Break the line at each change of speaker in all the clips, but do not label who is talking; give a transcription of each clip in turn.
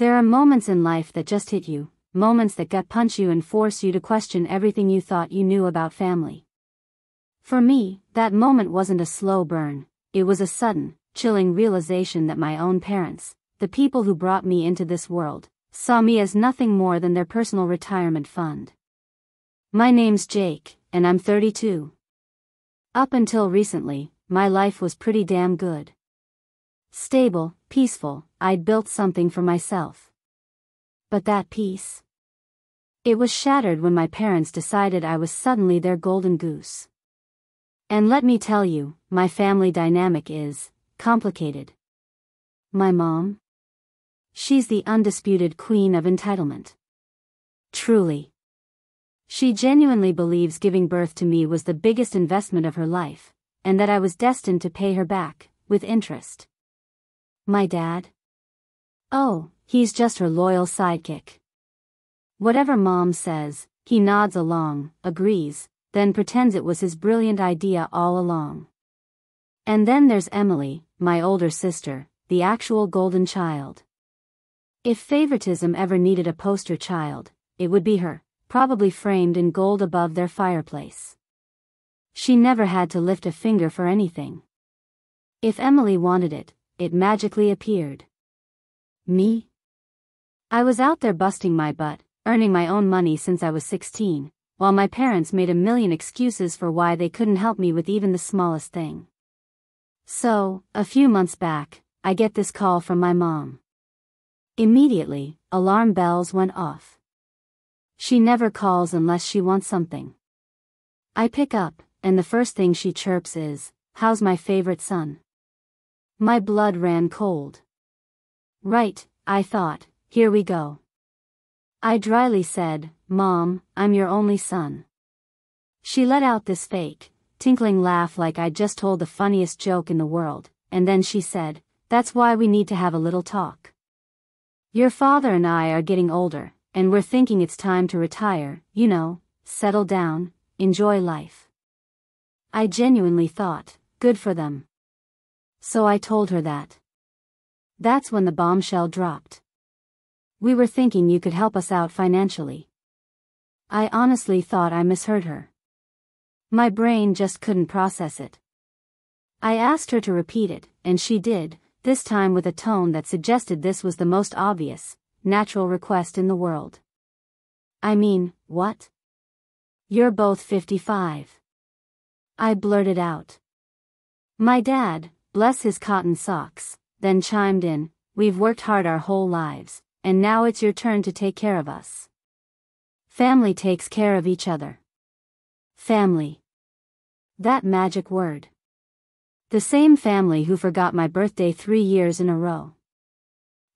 There are moments in life that just hit you, moments that gut punch you and force you to question everything you thought you knew about family. For me, that moment wasn't a slow burn, it was a sudden, chilling realization that my own parents, the people who brought me into this world, saw me as nothing more than their personal retirement fund. My name's Jake, and I'm 32. Up until recently, my life was pretty damn good. Stable, peaceful, I'd built something for myself. But that peace? It was shattered when my parents decided I was suddenly their golden goose. And let me tell you, my family dynamic is complicated. My mom? She's the undisputed queen of entitlement. Truly. She genuinely believes giving birth to me was the biggest investment of her life, and that I was destined to pay her back, with interest. My dad? Oh, he's just her loyal sidekick. Whatever mom says, he nods along, agrees, then pretends it was his brilliant idea all along. And then there's Emily, my older sister, the actual golden child. If favoritism ever needed a poster child, it would be her, probably framed in gold above their fireplace. She never had to lift a finger for anything. If Emily wanted it, it magically appeared. Me? I was out there busting my butt, earning my own money since I was 16, while my parents made a million excuses for why they couldn't help me with even the smallest thing. So, a few months back, I get this call from my mom. Immediately, alarm bells went off. She never calls unless she wants something. I pick up, and the first thing she chirps is, "How's my favorite son?" My blood ran cold. Right, I thought, here we go. I dryly said, "Mom, I'm your only son." She let out this fake, tinkling laugh like I'd just told the funniest joke in the world, and then she said, "That's why we need to have a little talk. Your father and I are getting older, and we're thinking it's time to retire, settle down, enjoy life." I genuinely thought, good for them. So I told her that. That's when the bombshell dropped. "We were thinking you could help us out financially." I honestly thought I misheard her. My brain just couldn't process it. I asked her to repeat it, and she did, this time with a tone that suggested this was the most obvious, natural request in the world. "I mean, what? You're both 55. I blurted out. My dad, bless his cotton socks, then chimed in, "We've worked hard our whole lives, and now it's your turn to take care of us. Family takes care of each other." Family. That magic word. The same family who forgot my birthday 3 years in a row.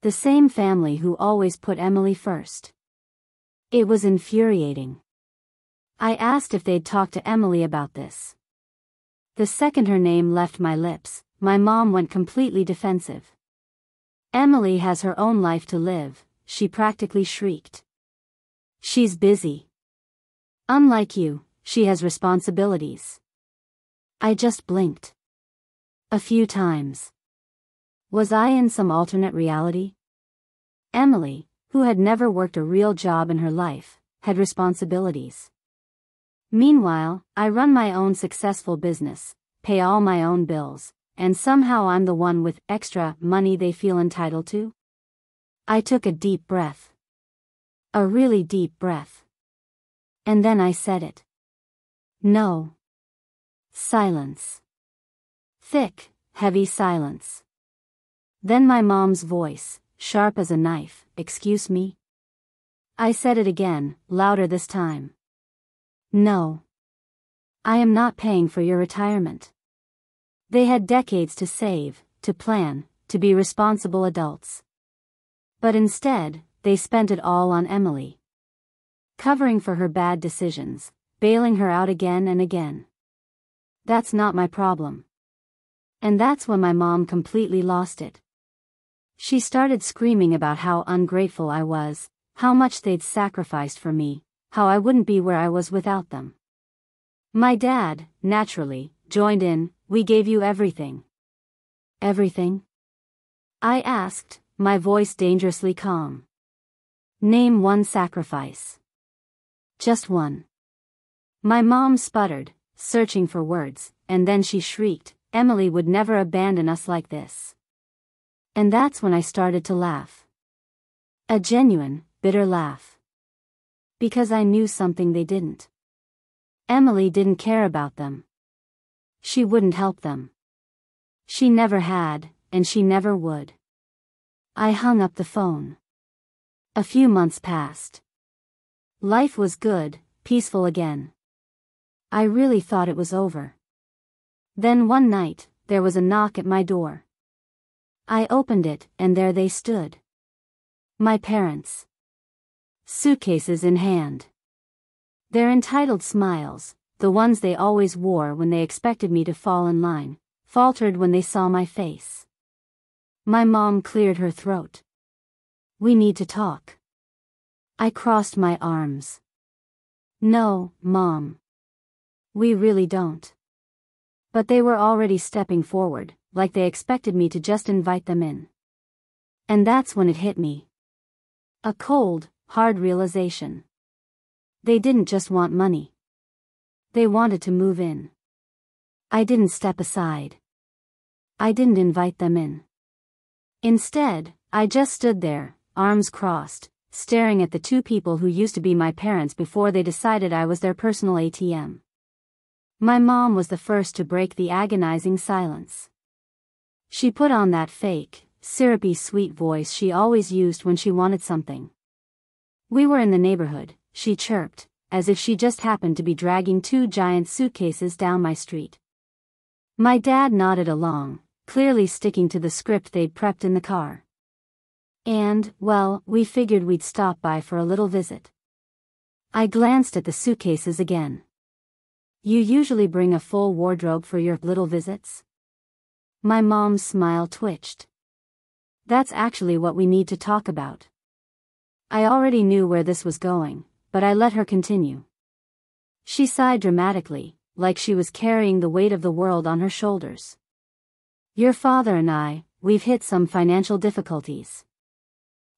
The same family who always put Emily first. It was infuriating. I asked if they'd talked to Emily about this. The second her name left my lips, my mom went completely defensive. "Emily has her own life to live," she practically shrieked. "She's busy. Unlike you, she has responsibilities." I just blinked. A few times. Was I in some alternate reality? Emily, who had never worked a real job in her life, had responsibilities. Meanwhile, I run my own successful business, pay all my own bills, and somehow I'm the one with extra money they feel entitled to? I took a deep breath. A really deep breath. And then I said it. No. Silence. Thick, heavy silence. Then my mom's voice, sharp as a knife, "Excuse me?" I said it again, louder this time. "No. I am not paying for your retirement." They had decades to save, to plan, to be responsible adults. But instead, they spent it all on Emily. Covering for her bad decisions, bailing her out again and again. That's not my problem. And that's when my mom completely lost it. She started screaming about how ungrateful I was, how much they'd sacrificed for me, how I wouldn't be where I was without them. My dad, naturally, joined in. "We gave you everything." "Everything?" I asked, my voice dangerously calm. Name one sacrifice. Just one. My mom sputtered, searching for words, and then she shrieked, Emily would never abandon us like this. And that's when I started to laugh. A genuine, bitter laugh. Because I knew something they didn't. Emily didn't care about them. She wouldn't help them. She never had, and she never would. I hung up the phone. A few months passed. Life was good, peaceful again. I really thought it was over. Then one night, there was a knock at my door. I opened it, and there they stood. My parents. Suitcases in hand. Their entitled smiles, the ones they always wore when they expected me to fall in line, faltered when they saw my face. My mom cleared her throat. We need to talk. I crossed my arms. No, Mom. We really don't. But they were already stepping forward, like they expected me to just invite them in. And that's when it hit me. A cold, hard realization. They didn't just want money. They wanted to move in. I didn't step aside. I didn't invite them in. Instead, I just stood there, arms crossed, staring at the two people who used to be my parents before they decided I was their personal ATM. My mom was the first to break the agonizing silence. She put on that fake, syrupy sweet voice she always used when she wanted something. We were in the neighborhood, she chirped, as if she just happened to be dragging two giant suitcases down my street. My dad nodded along, clearly sticking to the script they'd prepped in the car. And, well, we figured we'd stop by for a little visit. I glanced at the suitcases again. You usually bring a full wardrobe for your little visits? My mom's smile twitched. That's actually what we need to talk about. I already knew where this was going, but I let her continue. She sighed dramatically, like she was carrying the weight of the world on her shoulders. Your father and I, we've hit some financial difficulties.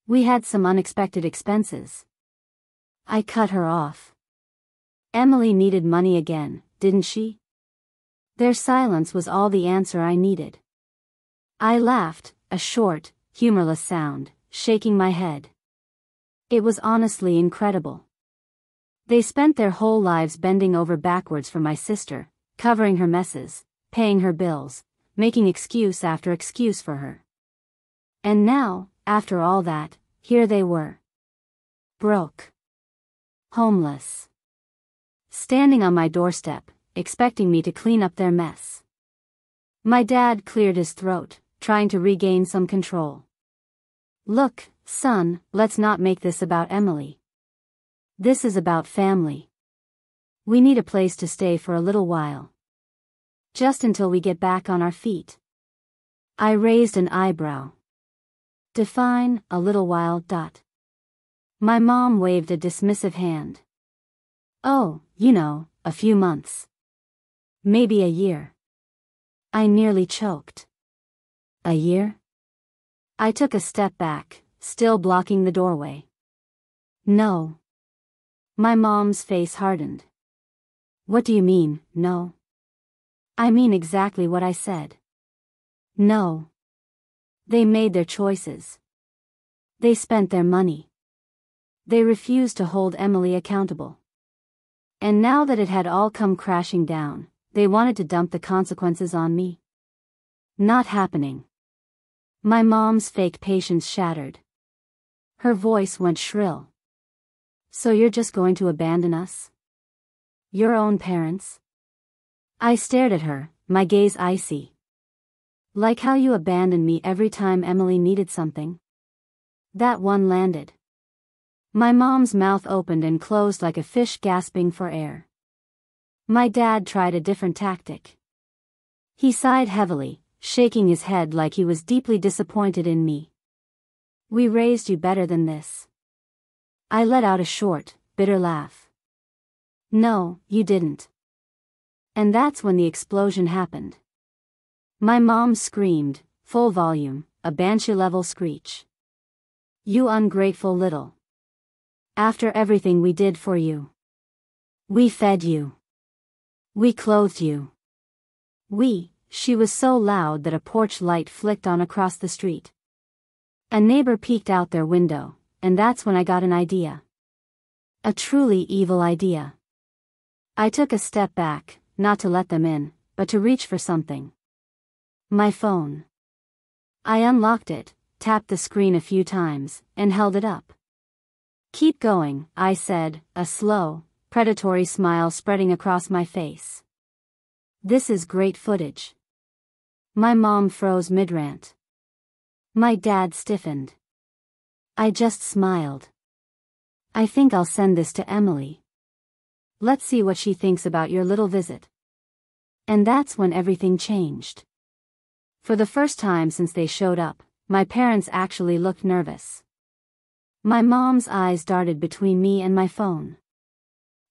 We had some unexpected expenses. I cut her off. Emily needed money again, didn't she? Their silence was all the answer I needed. I laughed, a short, humorless sound, shaking my head. It was honestly incredible. They spent their whole lives bending over backwards for my sister, covering her messes, paying her bills, making excuse after excuse for her. And now, after all that, here they were. Broke. Homeless. Standing on my doorstep, expecting me to clean up their mess. My dad cleared his throat, trying to regain some control. Look, son, let's not make this about Emily. This is about family. We need a place to stay for a little while. Just until we get back on our feet. I raised an eyebrow. Define, a little while. My mom waved a dismissive hand. Oh, a few months. Maybe a year. I nearly choked. A year? I took a step back, still blocking the doorway. No. My mom's face hardened. What do you mean, no? I mean exactly what I said. No. They made their choices. They spent their money. They refused to hold Emily accountable. And now that it had all come crashing down, they wanted to dump the consequences on me. Not happening. My mom's fake patience shattered. Her voice went shrill. So you're just going to abandon us? Your own parents? I stared at her, my gaze icy. Like how you abandoned me every time Emily needed something. That one landed. My mom's mouth opened and closed like a fish gasping for air. My dad tried a different tactic. He sighed heavily, shaking his head like he was deeply disappointed in me. We raised you better than this. I let out a short, bitter laugh. No, you didn't. And that's when the explosion happened. My mom screamed, full volume, a banshee-level screech. You ungrateful little. After everything we did for you. We fed you. We clothed you. She was so loud that a porch light flicked on across the street. A neighbor peeked out their window, and that's when I got an idea. A truly evil idea. I took a step back, not to let them in, but to reach for something. My phone. I unlocked it, tapped the screen a few times, and held it up. Keep going, I said, a slow, predatory smile spreading across my face. This is great footage. My mom froze mid-rant. My dad stiffened. I just smiled. I think I'll send this to Emily. Let's see what she thinks about your little visit. And that's when everything changed. For the first time since they showed up, my parents actually looked nervous. My mom's eyes darted between me and my phone.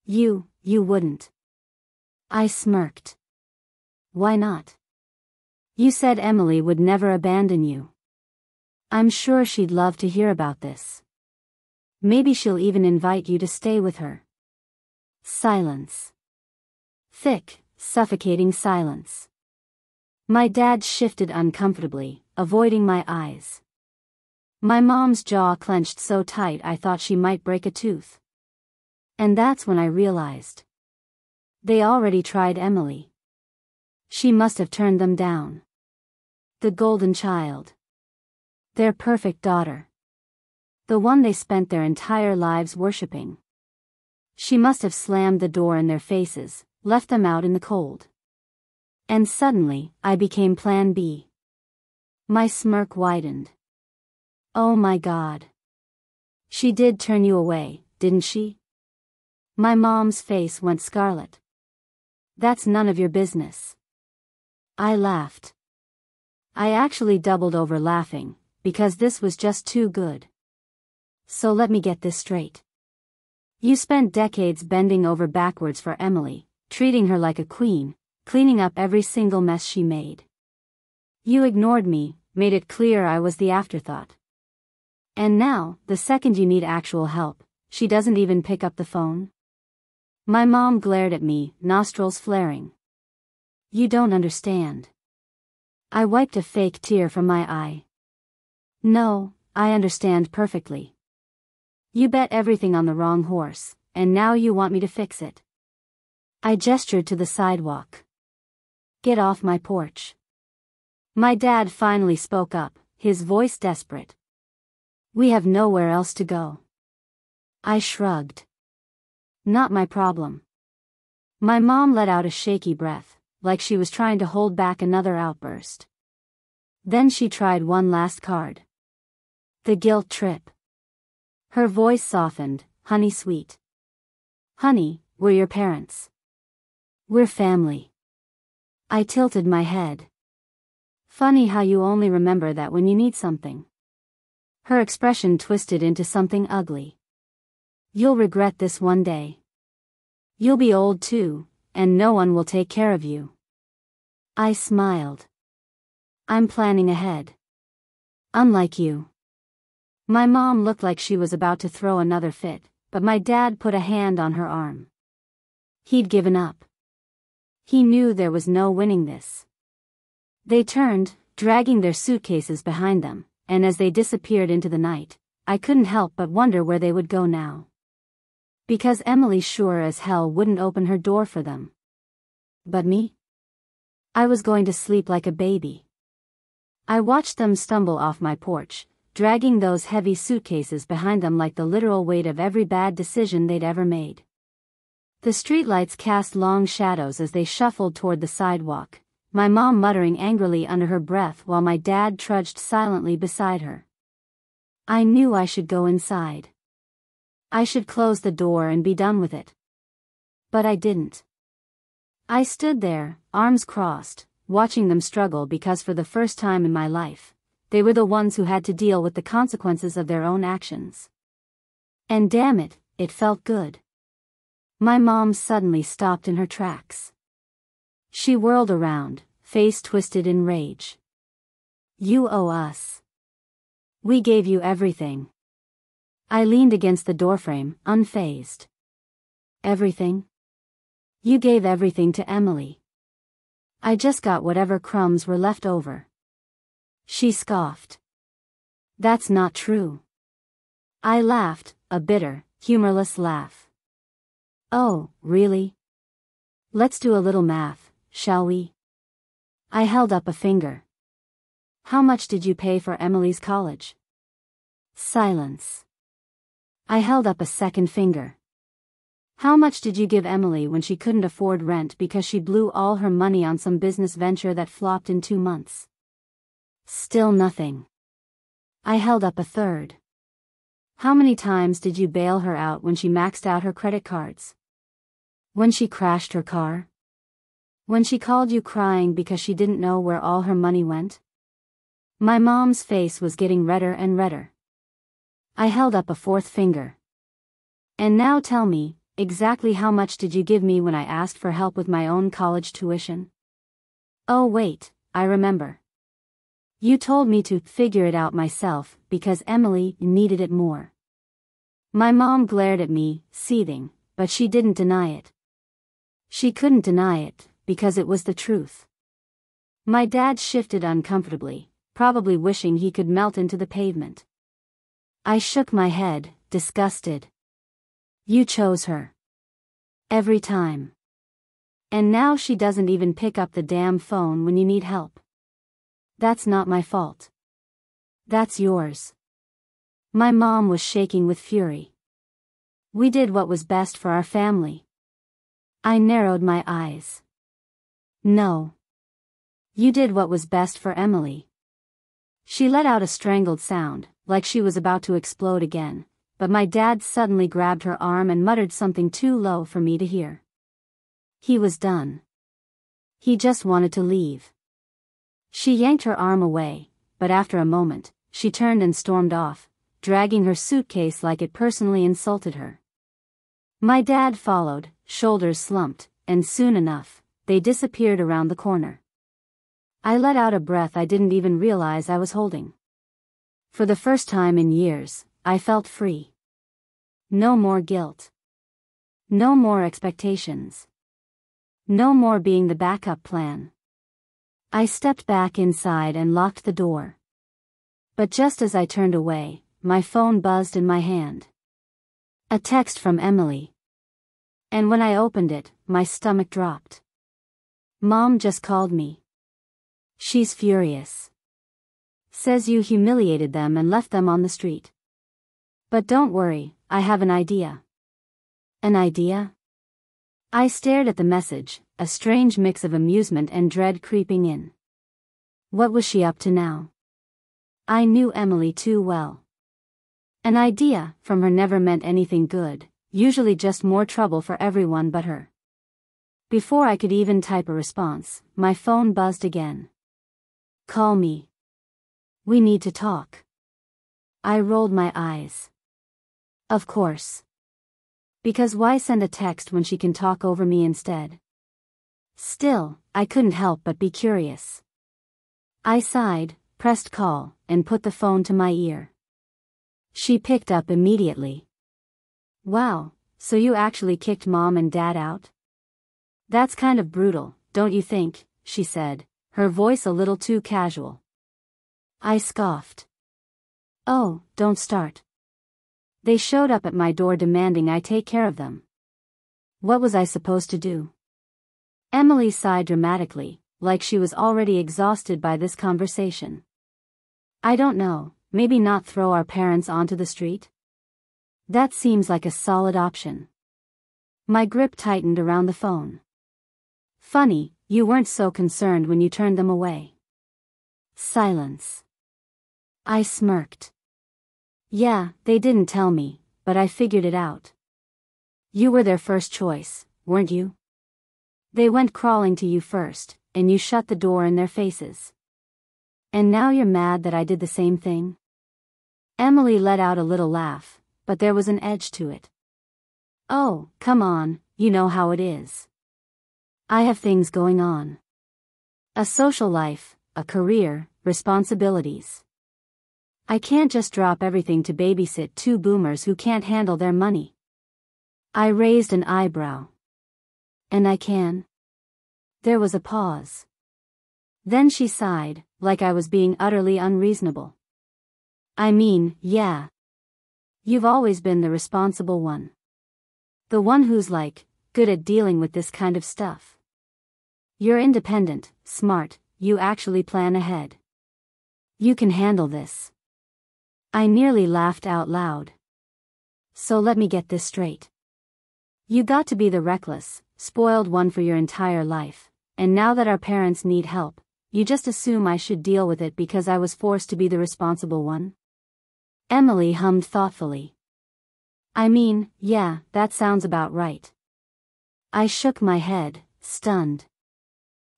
You wouldn't. I smirked. Why not? You said Emily would never abandon you. I'm sure she'd love to hear about this. Maybe she'll even invite you to stay with her. Silence. Thick, suffocating silence. My dad shifted uncomfortably, avoiding my eyes. My mom's jaw clenched so tight I thought she might break a tooth. And that's when I realized. They already tried Emily. She must have turned them down. The golden child. Their perfect daughter. The one they spent their entire lives worshipping. She must have slammed the door in their faces, left them out in the cold. And suddenly, I became Plan B. My smirk widened. Oh my God. She did turn you away, didn't she? My mom's face went scarlet. That's none of your business. I laughed. I actually doubled over laughing, because this was just too good. So let me get this straight. You spent decades bending over backwards for Emily, treating her like a queen, cleaning up every single mess she made. You ignored me, made it clear I was the afterthought. And now, the second you need actual help, she doesn't even pick up the phone? My mom glared at me, nostrils flaring. You don't understand. I wiped a fake tear from my eye. No, I understand perfectly. You bet everything on the wrong horse, and now you want me to fix it. I gestured to the sidewalk. Get off my porch. My dad finally spoke up, his voice desperate. We have nowhere else to go. I shrugged. Not my problem. My mom let out a shaky breath, like she was trying to hold back another outburst. Then she tried one last card. The guilt trip. Her voice softened, honey sweet. Honey, we're your parents. We're family. I tilted my head. Funny how you only remember that when you need something. Her expression twisted into something ugly. You'll regret this one day. You'll be old too, and no one will take care of you. I smiled. I'm planning ahead. Unlike you. My mom looked like she was about to throw another fit, but my dad put a hand on her arm. He'd given up. He knew there was no winning this. They turned, dragging their suitcases behind them, and as they disappeared into the night, I couldn't help but wonder where they would go now. Because Emily sure as hell wouldn't open her door for them. But me? I was going to sleep like a baby. I watched them stumble off my porch, dragging those heavy suitcases behind them like the literal weight of every bad decision they'd ever made. The streetlights cast long shadows as they shuffled toward the sidewalk, my mom muttering angrily under her breath while my dad trudged silently beside her. I knew I should go inside. I should close the door and be done with it. But I didn't. I stood there, arms crossed, watching them struggle because for the first time in my life, they were the ones who had to deal with the consequences of their own actions. And damn it, it felt good. My mom suddenly stopped in her tracks. She whirled around, face twisted in rage. You owe us. We gave you everything. I leaned against the doorframe, unfazed. Everything? You gave everything to Emily. I just got whatever crumbs were left over. She scoffed. That's not true. I laughed, a bitter, humorless laugh. Oh, really? Let's do a little math, shall we? I held up a finger. How much did you pay for Emily's college? Silence. I held up a second finger. How much did you give Emily when she couldn't afford rent because she blew all her money on some business venture that flopped in 2 months? Still nothing. I held up a third. How many times did you bail her out when she maxed out her credit cards? When she crashed her car? When she called you crying because she didn't know where all her money went? My mom's face was getting redder and redder. I held up a fourth finger. And now tell me, exactly how much did you give me when I asked for help with my own college tuition? Oh wait, I remember. You told me to figure it out myself because Emily needed it more. My mom glared at me, seething, but she didn't deny it. She couldn't deny it, because it was the truth. My dad shifted uncomfortably, probably wishing he could melt into the pavement. I shook my head, disgusted. You chose her. Every time. And now she doesn't even pick up the damn phone when you need help. That's not my fault. That's yours. My mom was shaking with fury. We did what was best for our family. I narrowed my eyes. No. You did what was best for Emily. She let out a strangled sound, like she was about to explode again, but my dad suddenly grabbed her arm and muttered something too low for me to hear. He was done. He just wanted to leave. She yanked her arm away, but after a moment, she turned and stormed off, dragging her suitcase like it personally insulted her. My dad followed, shoulders slumped, and soon enough, they disappeared around the corner. I let out a breath I didn't even realize I was holding. For the first time in years, I felt free. No more guilt. No more expectations. No more being the backup plan. I stepped back inside and locked the door. But just as I turned away, my phone buzzed in my hand. A text from Emily. And when I opened it, my stomach dropped. Mom just called me. She's furious. Says you humiliated them and left them on the street. But don't worry, I have an idea. An idea? I stared at the message, a strange mix of amusement and dread creeping in. What was she up to now? I knew Emily too well. An idea from her never meant anything good, usually just more trouble for everyone but her. Before I could even type a response, my phone buzzed again. Call me. We need to talk. I rolled my eyes. Of course. Because why send a text when she can talk over me instead? Still, I couldn't help but be curious. I sighed, pressed call, and put the phone to my ear. She picked up immediately. Wow, so you actually kicked Mom and Dad out? That's kind of brutal, don't you think, she said, her voice a little too casual. I scoffed. Oh, don't start. They showed up at my door demanding I take care of them. What was I supposed to do? Emily sighed dramatically, like she was already exhausted by this conversation. I don't know, maybe not throw our parents onto the street? That seems like a solid option. My grip tightened around the phone. Funny, you weren't so concerned when you turned them away. Silence. I smirked. Yeah, they didn't tell me, but I figured it out. You were their first choice, weren't you? They went crawling to you first, and you shut the door in their faces. And now you're mad that I did the same thing? Emily let out a little laugh, but there was an edge to it. Oh, come on, you know how it is. I have things going on. A social life, a career, responsibilities. I can't just drop everything to babysit two boomers who can't handle their money. I raised an eyebrow. And I can? There was a pause. Then she sighed, like I was being utterly unreasonable. I mean, yeah. You've always been the responsible one. The one who's good at dealing with this kind of stuff. You're independent, smart, you actually plan ahead. You can handle this. I nearly laughed out loud. So let me get this straight. You got to be the reckless, spoiled one for your entire life, and now that our parents need help, you just assume I should deal with it because I was forced to be the responsible one? Emily hummed thoughtfully. I mean, yeah, that sounds about right. I shook my head, stunned.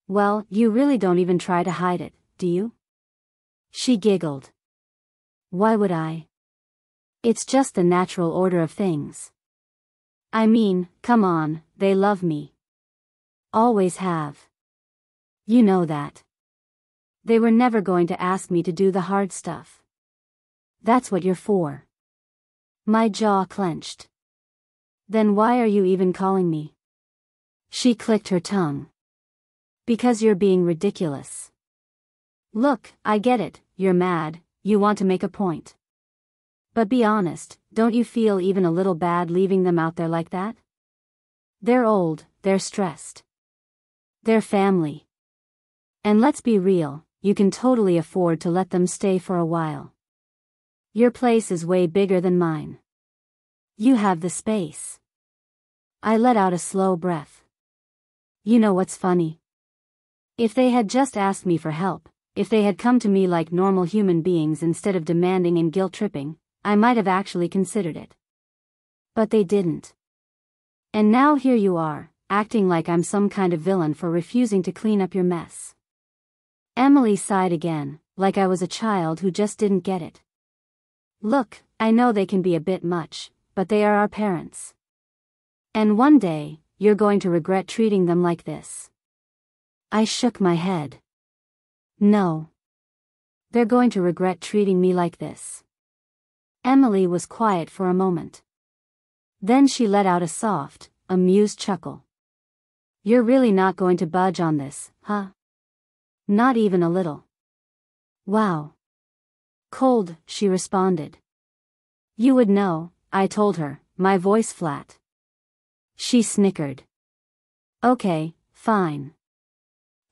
Well, you really don't even try to hide it, do you? She giggled. Why would I? It's just the natural order of things. I mean, come on, they love me. Always have. You know that. They were never going to ask me to do the hard stuff. That's what you're for. My jaw clenched. Then why are you even calling me? She clicked her tongue. Because you're being ridiculous. Look, I get it, you're mad, you want to make a point. But be honest, don't you feel even a little bad leaving them out there like that? They're old, they're stressed. They're family. And let's be real, you can totally afford to let them stay for a while. Your place is way bigger than mine. You have the space. I let out a slow breath. You know what's funny? If they had just asked me for help, if they had come to me like normal human beings instead of demanding and guilt-tripping, I might have actually considered it. But they didn't. And now here you are, acting like I'm some kind of villain for refusing to clean up your mess. Emily sighed again, like I was a child who just didn't get it. Look, I know they can be a bit much, but they are our parents. And one day, you're going to regret treating them like this. I shook my head. No. They're going to regret treating me like this. Emily was quiet for a moment. Then she let out a soft, amused chuckle. You're really not going to budge on this, huh? Not even a little. Wow. Cold, she responded. You would know, I told her, my voice flat. She snickered. Okay, fine.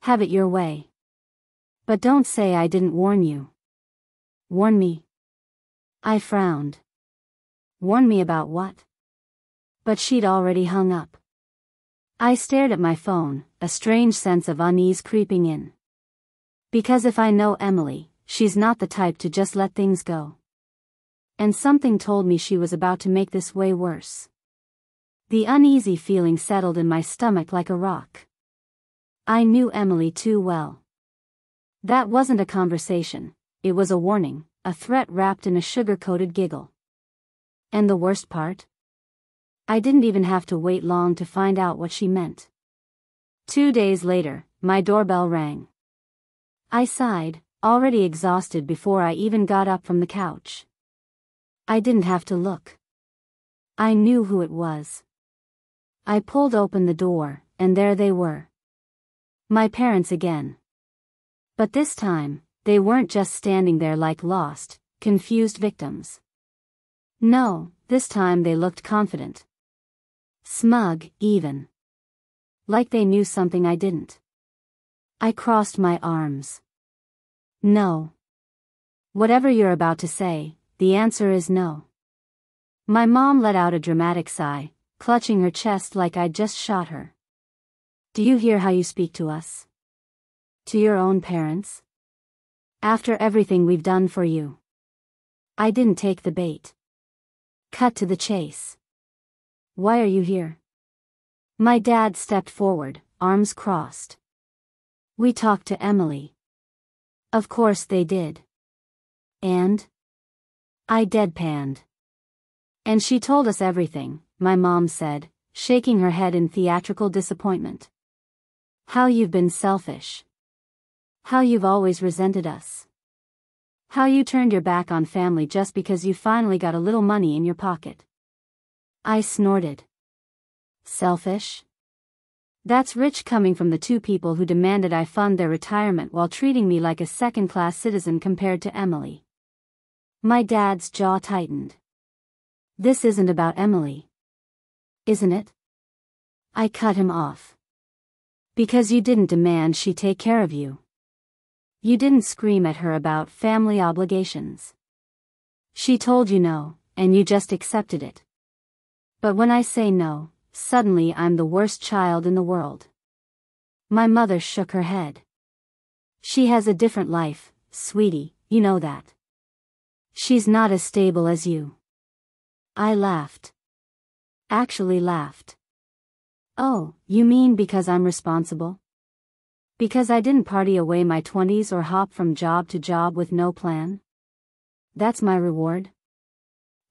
Have it your way. But don't say I didn't warn you. Warn me? I frowned. Warn me about what? But she'd already hung up. I stared at my phone, a strange sense of unease creeping in. Because if I know Emily, she's not the type to just let things go. And something told me she was about to make this way worse. The uneasy feeling settled in my stomach like a rock. I knew Emily too well. That wasn't a conversation, it was a warning, a threat wrapped in a sugar-coated giggle. And the worst part? I didn't even have to wait long to find out what she meant. 2 days later, my doorbell rang. I sighed, already exhausted before I even got up from the couch. I didn't have to look. I knew who it was. I pulled open the door, and there they were. My parents again. But this time, they weren't just standing there like lost, confused victims. No, this time they looked confident. Smug, even. Like they knew something I didn't. I crossed my arms. No. Whatever you're about to say, the answer is no. My mom let out a dramatic sigh, clutching her chest like I'd just shot her. Do you hear how you speak to us? To your own parents? After everything we've done for you. I didn't take the bait. Cut to the chase. Why are you here? My dad stepped forward, arms crossed. We talked to Emily. Of course they did. And? I deadpanned. And she told us everything, my mom said, shaking her head in theatrical disappointment. How you've been selfish. How you've always resented us. How you turned your back on family just because you finally got a little money in your pocket. I snorted. Selfish? That's rich coming from the two people who demanded I fund their retirement while treating me like a second-class citizen compared to Emily. My dad's jaw tightened. This isn't about Emily. Isn't it? I cut him off. Because you didn't demand she take care of you. You didn't scream at her about family obligations. She told you no, and you just accepted it. But when I say no, suddenly I'm the worst child in the world. My mother shook her head. She has a different life, sweetie, you know that. She's not as stable as you. I laughed. Actually laughed. Oh, you mean because I'm responsible? Because I didn't party away my 20s or hop from job to job with no plan? That's my reward?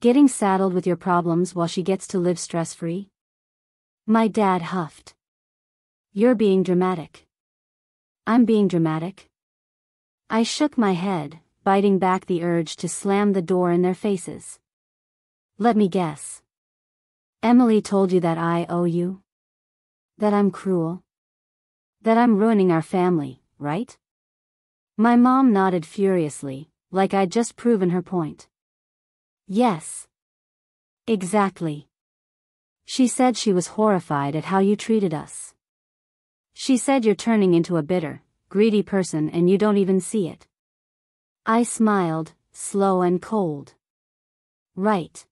Getting saddled with your problems while she gets to live stress-free? My dad huffed. You're being dramatic. I'm being dramatic? I shook my head, biting back the urge to slam the door in their faces. Let me guess. Emily told you that I owe you? That I'm cruel? That I'm ruining our family, right? My mom nodded furiously, like I'd just proven her point. Yes. Exactly. She said she was horrified at how you treated us. She said you're turning into a bitter, greedy person and you don't even see it. I smiled, slow and cold. Right.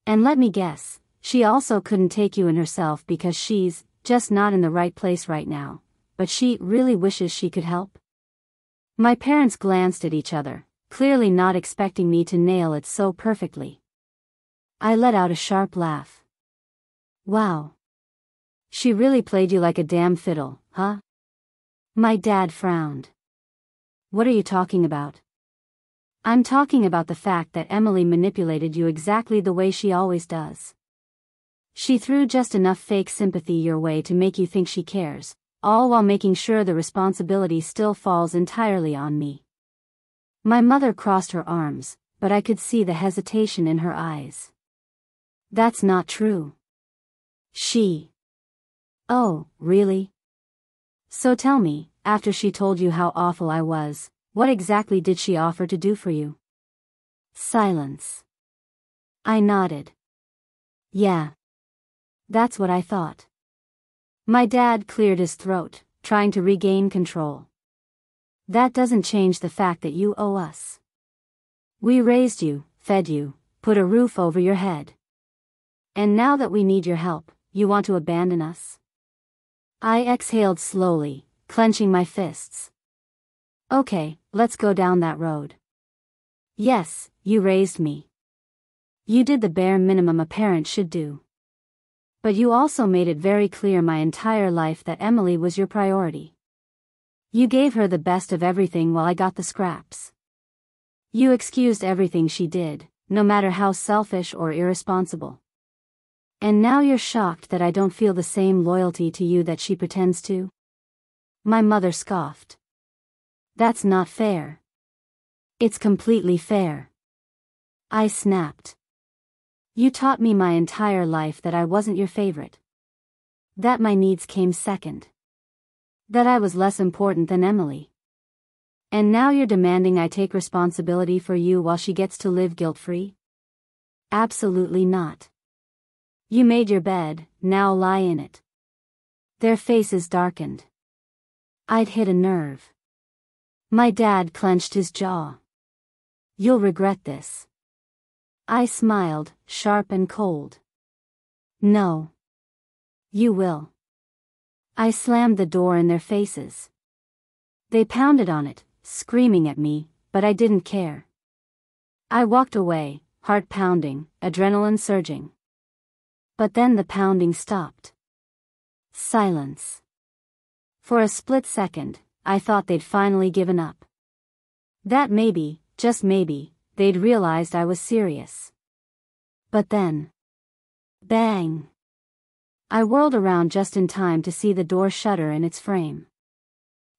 And let me guess, she also couldn't take you in herself because she's just not in the right place right now, but she really wishes she could help? My parents glanced at each other, clearly not expecting me to nail it so perfectly. I let out a sharp laugh. Wow. She really played you like a damn fiddle, huh? My dad frowned. What are you talking about? I'm talking about the fact that Emily manipulated you exactly the way she always does. She threw just enough fake sympathy your way to make you think she cares, all while making sure the responsibility still falls entirely on me. My mother crossed her arms, but I could see the hesitation in her eyes. That's not true. She. Oh, really? So tell me, after she told you how awful I was, what exactly did she offer to do for you? Silence. I nodded. Yeah. That's what I thought. My dad cleared his throat, trying to regain control. That doesn't change the fact that you owe us. We raised you, fed you, put a roof over your head. And now that we need your help, you want to abandon us? I exhaled slowly, clenching my fists. Okay, let's go down that road. Yes, you raised me. You did the bare minimum a parent should do. But you also made it very clear my entire life that Emily was your priority. You gave her the best of everything while I got the scraps. You excused everything she did, no matter how selfish or irresponsible. And now you're shocked that I don't feel the same loyalty to you that she pretends to? My mother scoffed. That's not fair. It's completely fair. I snapped. You taught me my entire life that I wasn't your favorite. That my needs came second. That I was less important than Emily. And now you're demanding I take responsibility for you while she gets to live guilt-free? Absolutely not. You made your bed, now lie in it. Their faces darkened. I'd hit a nerve. My dad clenched his jaw. You'll regret this. I smiled, sharp and cold. No. You will. I slammed the door in their faces. They pounded on it, screaming at me, but I didn't care. I walked away, heart pounding, adrenaline surging. But then the pounding stopped. Silence. For a split second, I thought they'd finally given up. That maybe, just maybe, they'd realized I was serious. But then. Bang! I whirled around just in time to see the door shudder in its frame.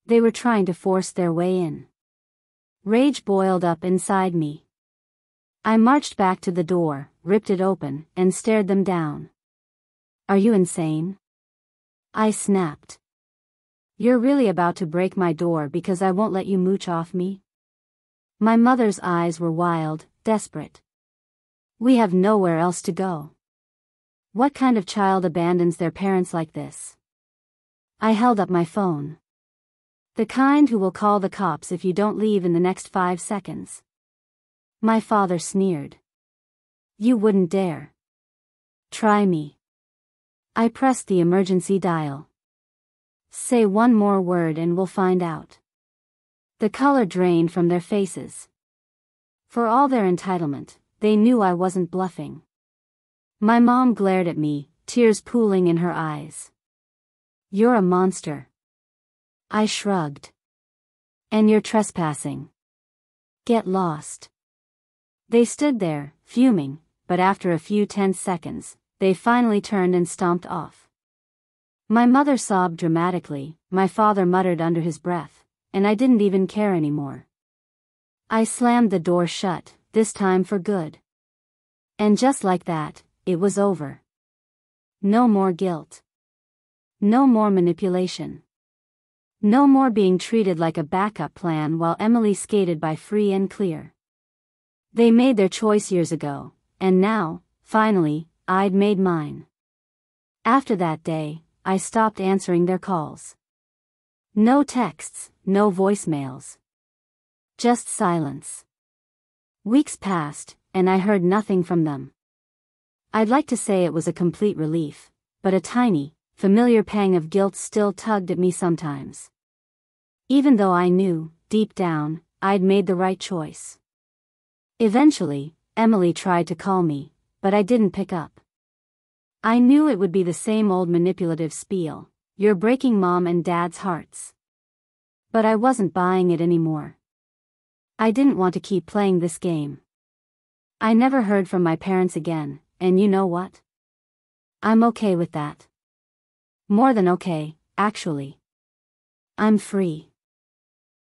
They were trying to force their way in. Rage boiled up inside me. I marched back to the door, ripped it open, and stared them down. Are you insane? I snapped. You're really about to break my door because I won't let you mooch off me? My mother's eyes were wild, desperate. We have nowhere else to go. What kind of child abandons their parents like this? I held up my phone. The kind who will call the cops if you don't leave in the next 5 seconds. My father sneered. You wouldn't dare. Try me. I pressed the emergency dial. Say one more word and we'll find out. The color drained from their faces. For all their entitlement, they knew I wasn't bluffing. My mom glared at me, tears pooling in her eyes. You're a monster. I shrugged. And you're trespassing. Get lost. They stood there, fuming, but after a few tense seconds, they finally turned and stomped off. My mother sobbed dramatically, my father muttered under his breath, and I didn't even care anymore. I slammed the door shut, this time for good. And just like that, it was over. No more guilt. No more manipulation. No more being treated like a backup plan while Emily skated by free and clear. They made their choice years ago, and now, finally, I'd made mine. After that day, I stopped answering their calls. No texts, no voicemails. Just silence. Weeks passed, and I heard nothing from them. I'd like to say it was a complete relief, but a tiny, familiar pang of guilt still tugged at me sometimes. Even though I knew, deep down, I'd made the right choice. Eventually, Emily tried to call me, but I didn't pick up. I knew it would be the same old manipulative spiel, you're breaking mom and dad's hearts. But I wasn't buying it anymore. I didn't want to keep playing this game. I never heard from my parents again, and you know what? I'm okay with that. More than okay, actually. I'm free.